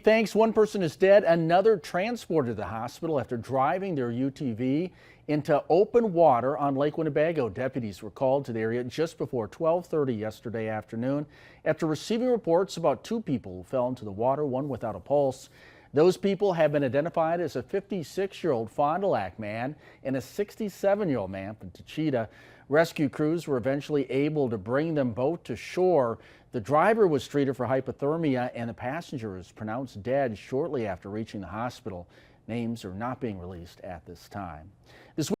Thanks. One person is dead, another transported to the hospital after driving their UTV into open water on Lake Winnebago. Deputies were called to the area just before 12:30 yesterday afternoon after receiving reports about two people who fell into the water, one without a pulse. Those people have been identified as a 56-year-old Fond du Lac man and a 67-year-old man from Tachita. Rescue crews were eventually able to bring them both to shore. The driver was treated for hypothermia and the passenger was pronounced dead shortly after reaching the hospital. Names are not being released at this time. This